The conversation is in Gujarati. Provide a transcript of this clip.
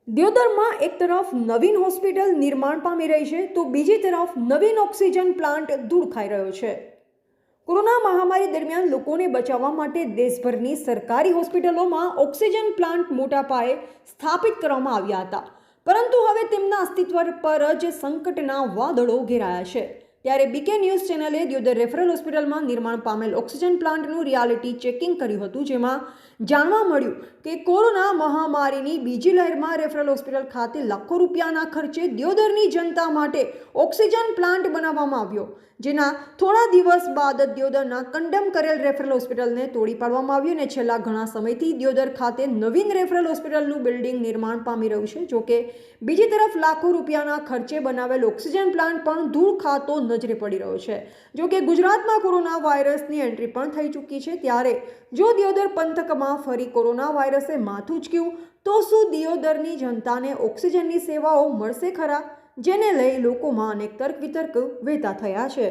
દિયોદરમાં એક તરફ નવીન હોસ્પિટલ નિર્માણ પામી રહી છે તો બીજી તરફ નવીન ઓક્સિજન પ્લાન્ટ ધૂળ ખાઈ રહ્યો છે। કોરોના મહામારી દરમિયાન લોકોને બચાવવા માટે દેશભરની સરકારી હોસ્પિટલોમાં ઓક્સિજન પ્લાન્ટ મોટા પાયે સ્થાપિત કરવામાં આવ્યા હતા, પરંતુ હવે તેમના અસ્તિત્વ પર જ સંકટના વાદળો ઘેરાયા છે। ત્યારે બીકે ન્યૂઝ ચેનલે દિયોદર રેફરલ હોસ્પિટલમાં નિર્માણ પામેલ ઓક્સિજન પ્લાન્ટનું રિયાલિટી ચેકિંગ કર્યું હતું, જેમાં જાણવા મળ્યું કે કોરોના મહામારીની બીજી લહેરમાં રેફરલ હોસ્પિટલ ખાતે લાખો રૂપિયાના ખર્ચે દિયોદરની જનતા માટે ઓક્સિજન પ્લાન્ટ બનાવવામાં આવ્યો, જેના થોડા દિવસ બાદ દિયોદરના કન્ડમ કરેલ રેફરલ હોસ્પિટલને તોડી પાડવામાં આવ્યું અને છેલ્લા ઘણા સમયથી દિયોદર ખાતે નવીન રેફરલ હોસ્પિટલનું બિલ્ડિંગ નિર્માણ પામી રહ્યું છે। જોકે બીજી તરફ લાખો રૂપિયાના ખર્ચે બનાવેલ ઓક્સિજન પ્લાન્ટ પણ ધૂળ ખાતો નજરે પડી રહ્યો છે। જોકે ગુજરાતમાં કોરોના વાયરસની એન્ટ્રી પણ થઈ ચૂકી છે, ત્યારે જો દિયોદર પંથકમાં ફરી કોરોના વાયરસે માથું ઉચક્યું તો શું દિયોદરની જનતાને ઓક્સિજનની સેવાઓ મળશે ખરા, જેને લઈ લોકોમાં અનેક તર્ક વિતર્ક વહેતા થયા છે।